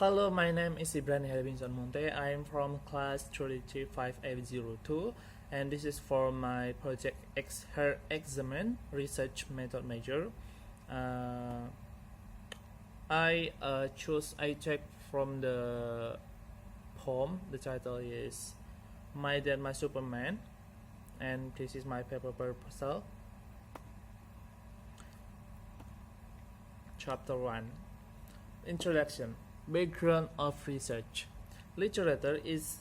Hello, my name is Ibrani Munthe. I am from class 33502, and this is for my project Herexamen research method major. I take from the poem. The title is My Dad, My Superman, and this is my paper proposal. Chapter 1. Introduction. Background of research. Literature is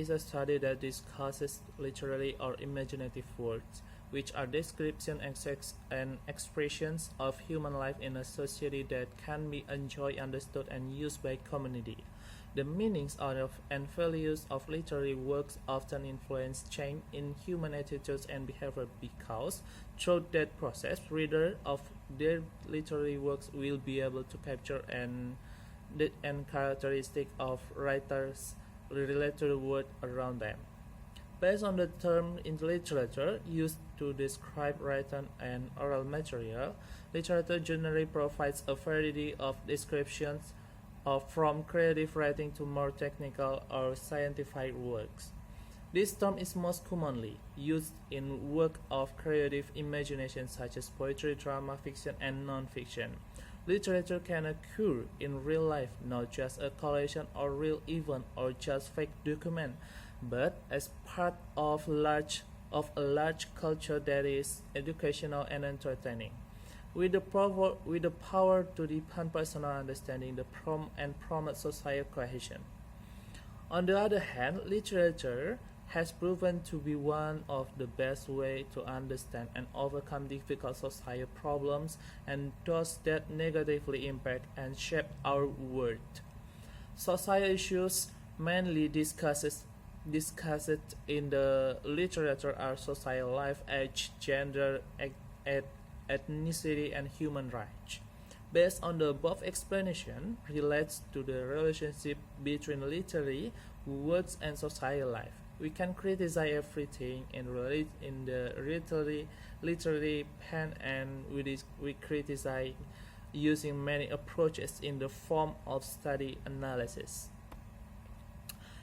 a study that discusses literary or imaginative words, which are descriptions and expressions of human life in a society that can be enjoyed, understood, and used by community. The meanings and values of literary works often influence change in human attitudes and behavior because, through that process, readers of their literary works will be able to capture and characteristic of writers related to the world around them. Based on the term in literature used to describe written and oral material, literature generally provides a variety of descriptions from creative writing to more technical or scientific works. This term is most commonly used in work of creative imagination such as poetry, drama, fiction, and non-fiction. Literature can occur in real life, not just a collection or real event or just fake document, but as part of a large culture that is educational and entertaining. With the power to deepen personal understanding, promote social cohesion. On the other hand, literature has proven to be one of the best ways to understand and overcome difficult social problems and those that negatively impact and shape our world. Social issues mainly discussed in the literature are social life, age, gender, ethnicity, and human rights. Based on the above explanation, relates to the relationship between literary works and social life. We can criticize everything in the literary pen, and we criticize using many approaches in the form of study analysis.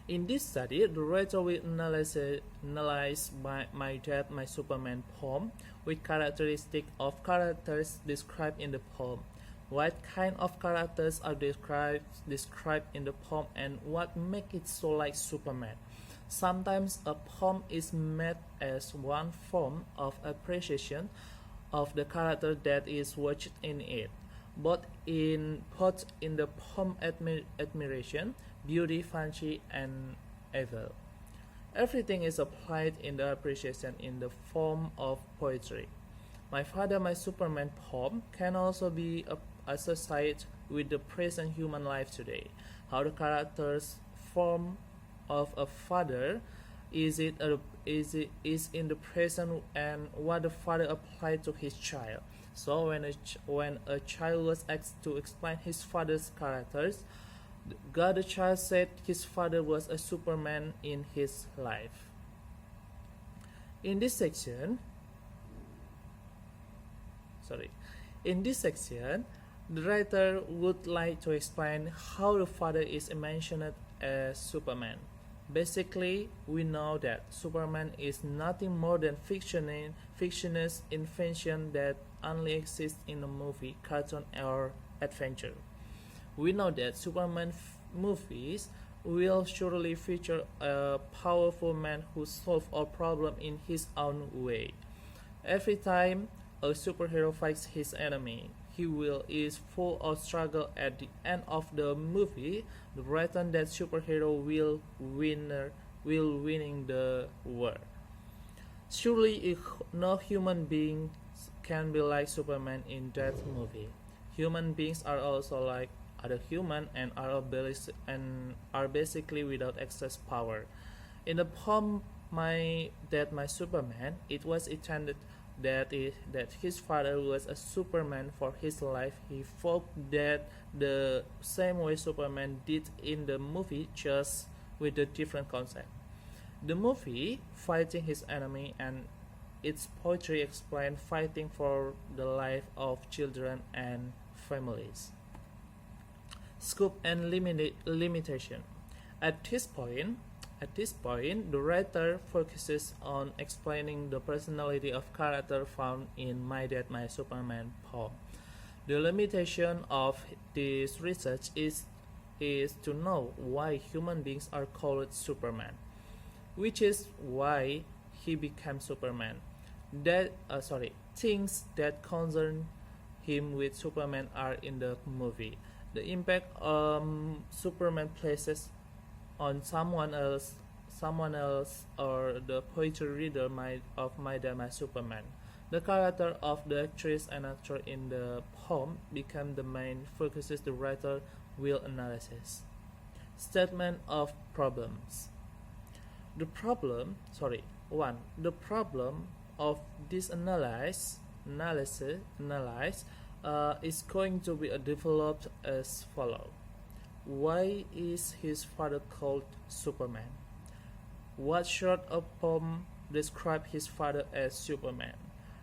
In this study, the writer will analyze My Dad, My Superman poem with characteristics of characters described in the poem. What kind of characters are described in the poem, and what makes it so like Superman? Sometimes a poem is made as one form of appreciation of the character that is watched in it, both in the poem admiration, beauty, fancy, and evil. Everything is applied in the appreciation in the form of poetry. My Father, My Superman poem can also be associated with the present human life today. How the characters form of a father is in the present, and what the father applied to his child. So when a child was asked to explain his father's characters, God the child said his father was a Superman in his life. In this section, the writer would like to explain how the father is mentioned as Superman. Basically, we know that Superman is nothing more than fictitious invention that only exists in a movie, cartoon, or adventure. We know that Superman movies will surely feature a powerful man who solves all problems in his own way. Every time a superhero fights his enemy, he is full of struggle. At the end of the movie, the written that superhero will winning the war. Surely no human being can be like Superman in that movie. Human beings are also like other human and are basically without excess power. In the poem My Dad, My Superman, it was intended that his father was a Superman for his life. He fought that the same way Superman did in the movie, just with a different concept. The movie fighting his enemy, and its poetry explained fighting for the life of children and families. Scope and limitation. At this point, the writer focuses on explaining the personality of character found in My Dad, My Superman poem. The limitation of this research is to know why human beings are called Superman, which is why he became Superman. Things that concern him with Superman are in the movie. The impact Superman places on someone else, or the poetry reader of My Dad, My Superman. The character of the actress and actor in the poem become the main focuses the writer will analysis. Statement of problems. The problem of this analysis is going to be developed as follows. Why is his father called Superman? What sort of poem describe his father as Superman?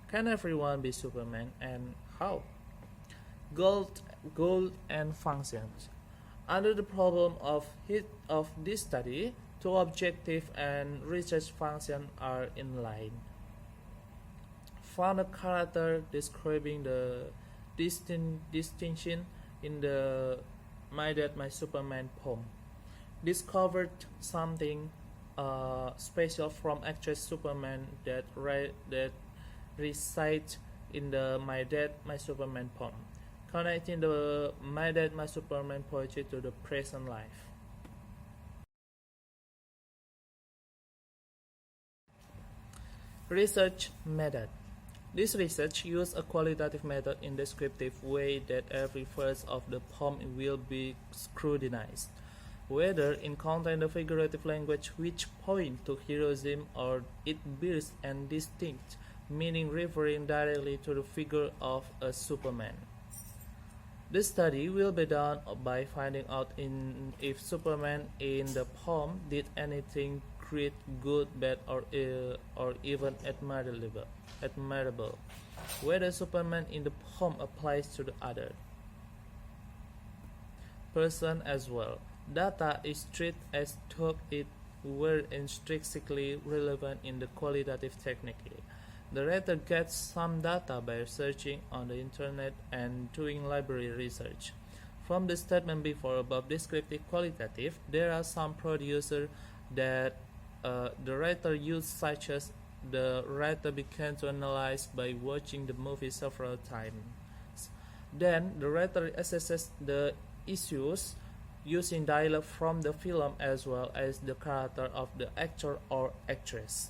Can everyone be Superman, and how? Goal and functions. Under the problem of this study, two objective and research functions are in line. Found a character describing the distinction in the My Dad, My Superman poem. Discovered something special from actress Superman that resides in the My Dad, My Superman poem, connecting the My Dad, My Superman poetry to the present life. Research method. This research uses a qualitative method in descriptive way that every verse of the poem will be scrutinized, whether in content or figurative language which point to heroism or it bears and distinct meaning referring directly to the figure of a Superman. The study will be done by finding out if Superman in the poem did anything great, good, bad, or even admirable, whether Superman in the poem applies to the other person as well. Data is treated as though it were intrinsically relevant in the qualitative technique. The writer gets some data by searching on the internet and doing library research. From the statement before above descriptive qualitative, there are some producers that the writer used, such as the writer began to analyze by watching the movie several times. Then the writer assesses the issues using dialogue from the film as well as the character of the actor or actress.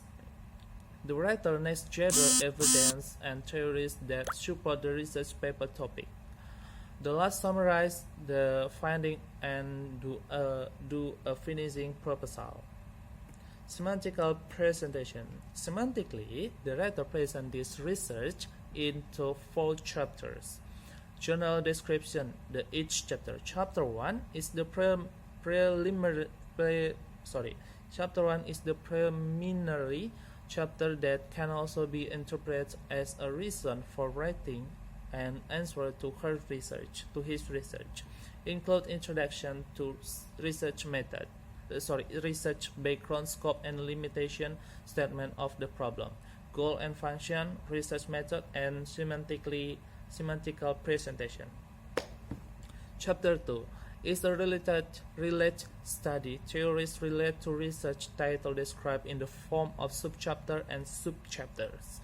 The writer next gathers evidence and theories that support the research paper topic. The last summarize the finding and do a finishing proposal. Semantical presentation. Semantically, the writer presents this research into 4 chapters. General description. Each chapter. Chapter 1 is the preliminary chapter that can also be interpreted as a reason for writing an answer to his research. Include introduction to research method. Research background, scope and limitation, statement of the problem, goal and function, research method, and semantical presentation. Chapter 2 is a related study. Theories relate to research title described in the form of subchapter and subchapters.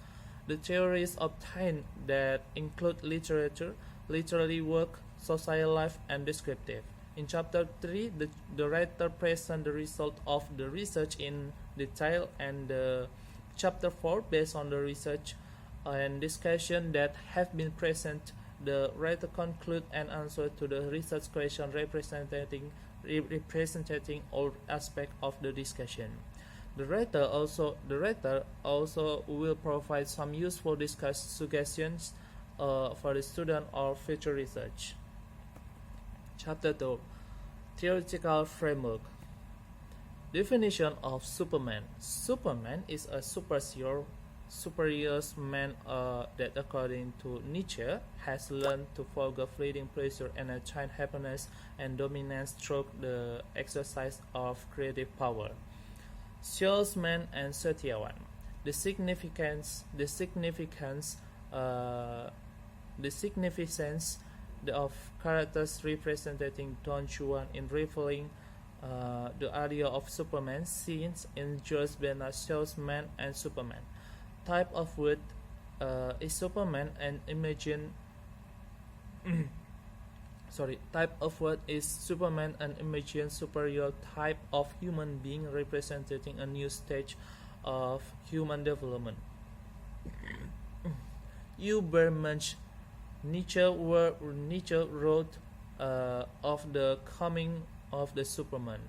The theories obtained that include literature, literary work, social life, and descriptive. In Chapter 3, the writer presents the result of the research in detail, and Chapter 4, based on the research and discussion that have been presented, the writer concludes and answers to the research question representing all aspects of the discussion. The writer also will provide some useful suggestions for the student or future research. Chapter 2. Theoretical framework. Definition of Superman. Superman is a superhero superior man that, according to Nietzsche, has learned to forgo fleeting pleasure and attain happiness and dominance through the exercise of creative power. Salesman and Satyawan. The significance of characters representing Don Juan in revealing the idea of Superman seen in George Bernard Shaw's Man and Superman. Type of word is Superman and imagine type of word is Superman and imagine superior type of human being representing a new stage of human development. Übermensch. Nietzsche wrote of the coming of the Superman,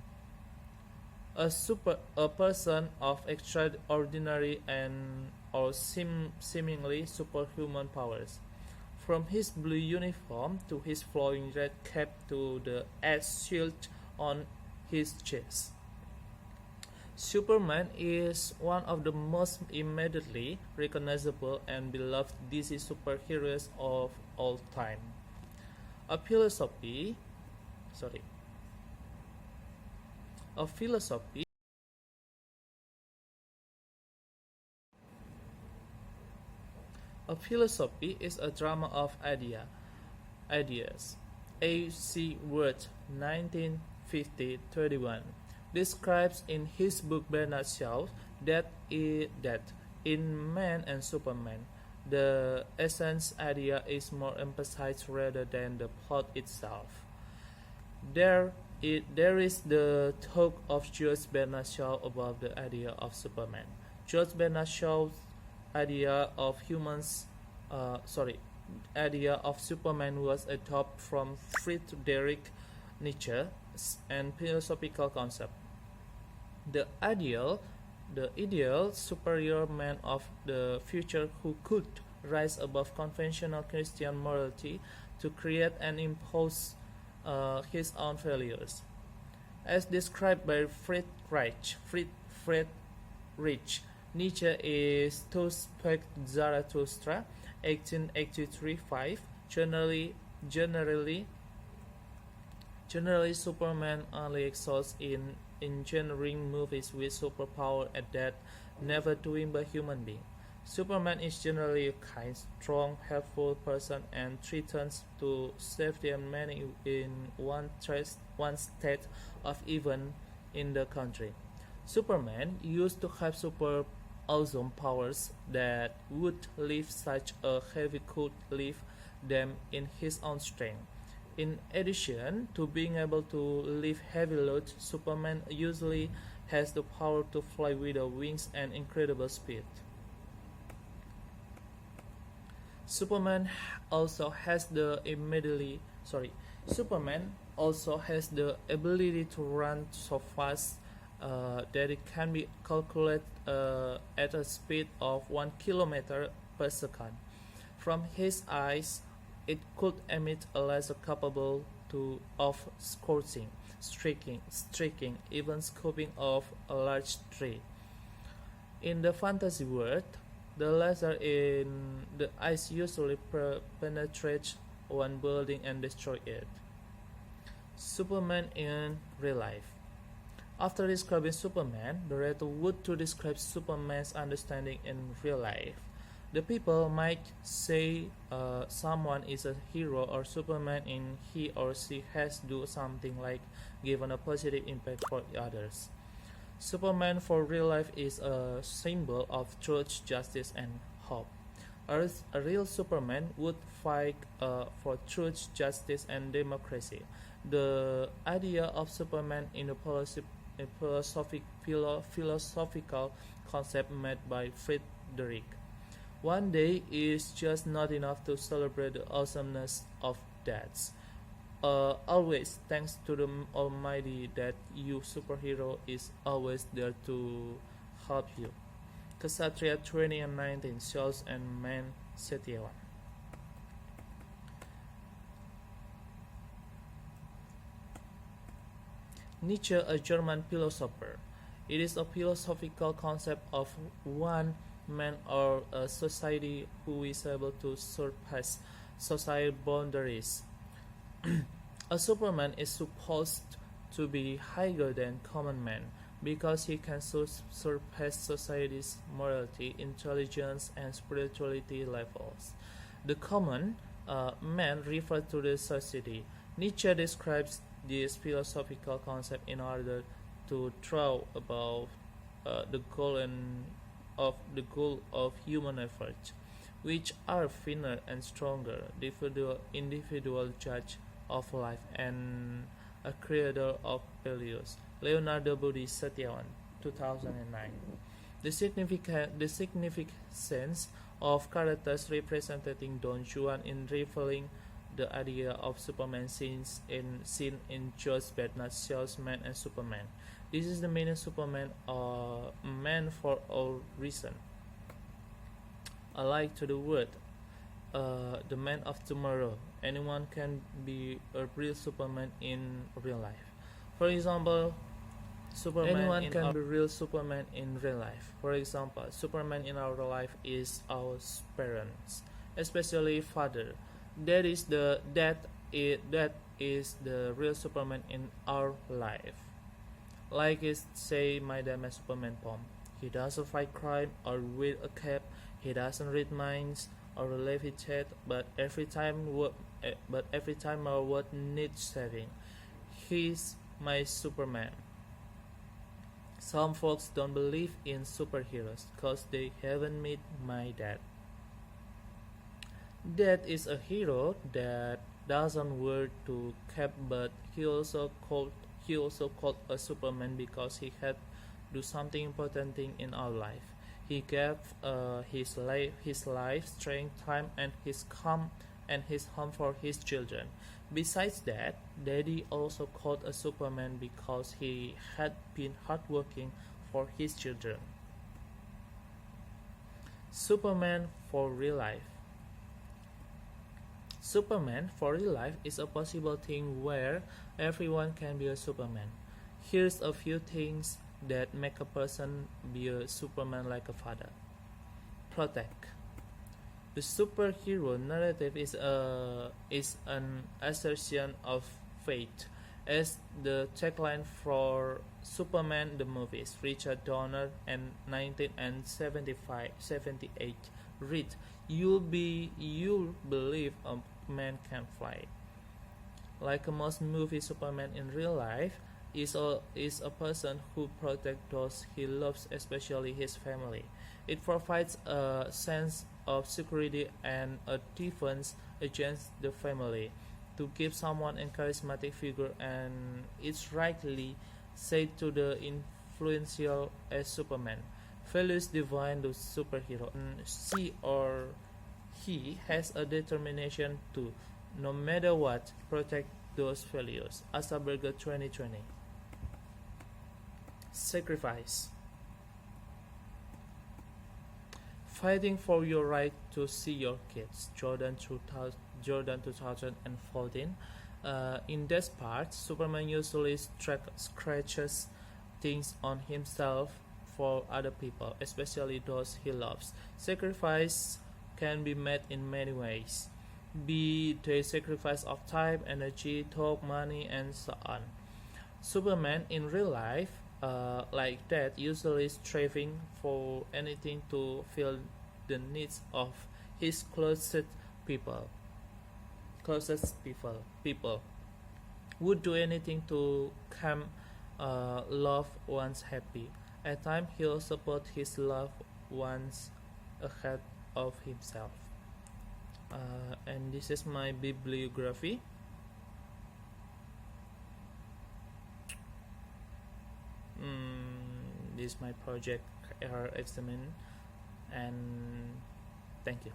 a person of extraordinary and or seemingly superhuman powers. From his blue uniform to his flowing red cap to the ash shield on his chest. Superman is one of the most immediately recognizable and beloved DC superheroes of all time. A philosophy is a drama of ideas. A.C. Worth, 1950-31, describes in his book Bernard Shaw that in Man and Superman, the essence idea is more emphasized rather than the plot itself. There is the talk of George Bernard Shaw about the idea of Superman. George Bernard Shaw's idea of Superman was adopted from Friedrich Nietzsche and philosophical concept. The ideal superior man of the future who could rise above conventional Christian morality to create and impose his own values. As described by Friedrich Nietzsche is to speak Zarathustra, 1883-5. Generally, Superman only excels in engineering movies with superpower at that, never doing by human being. Superman is generally a kind, strong, helpful person and threatens to save them many in one state of even in the country. Superman used to have super awesome powers that would lift such a heavy could lift them in his own strength. In addition to being able to lift heavy loads, Superman usually has the power to fly with wings and incredible speed. Superman also has the ability to run so fast that it can be calculated at a speed of 1 kilometer per second. From his eyes, it could emit a laser capable of scorching, striking, even scooping off a large tree. In the fantasy world, the laser in the eyes usually penetrates one building and destroys it. Superman in real life. After describing Superman, the writer would to describe Superman's understanding in real life. The people might say someone is a hero or Superman in he or she has do something like given a positive impact for others. Superman for real life is a symbol of truth, justice, and hope. A real Superman would fight for truth, justice, and democracy. The idea of Superman in a philosophical concept made by Friedrich. One day is just not enough to celebrate the awesomeness of that. Always thanks to the Almighty that you superhero is always there to help you. Kshatriya 20 and 19 shows and Man Setyawan. Nietzsche, a German philosopher. It is a philosophical concept of one man or a society who is able to surpass societal boundaries. A Superman is supposed to be higher than common man because he can surpass society's morality, intelligence, and spirituality levels. The common man refers to the society. Nietzsche describes this philosophical concept in order to draw about the goal of human effort, which are finer and stronger, individual judge of life and a creator of values. Leonardo Budi Setiawan, 2009. The significance of characters representing Don Juan in revealing the idea of Superman seen in Josh Bernard's Shaw's Man and Superman. This is the meaning Superman, man for all reason. Alike to the word, the man of tomorrow. Anyone can be a real Superman in real life. For example, Anyone can be real Superman in real life. For example, Superman in our life is our parents, especially father. That is the real Superman in our life. Like it say my dad as Superman poem. He doesn't fight crime or wear a cap. He doesn't read minds or levitate. But every time our world needs saving, he's my Superman. Some folks don't believe in superheroes cause they haven't met my dad. Dad is a hero that doesn't wear to cap, but he also called a Superman because he had do something important thing in our life. He gave his life, strength, time, and his home for his children. Besides that, Daddy also called a Superman because he had been hardworking for his children. Superman for real life. Superman for real life is a possible thing where everyone can be a Superman. Here's a few things that make a person be a Superman like a father. Protect. The superhero narrative is an assertion of faith, as the tagline for Superman the movies, Richard Donner and 1978 read, "You'll believe a man can fly." Like most movie, Superman in real life is a person who protects those he loves, especially his family. It provides a sense of security and a defense against the family. To give someone a charismatic figure, and it's rightly said to the influential as Superman. Values define the superhero, and she or he has a determination to, no matter what, protect those values. Asperger 2020. Sacrifice. Fighting for your right to see your kids. Jordan 2014. In this part, Superman usually scratches things on himself for other people, especially those he loves. Sacrifice can be made in many ways, be the sacrifice of time, energy, talk, money, and so on. Superman in real life, like that, usually striving for anything to fill the needs of his closest people. Would do anything to keep loved ones happy. At times, he'll support his loved ones ahead of himself. And this is my bibliography. This is my project Herexamen, and thank you.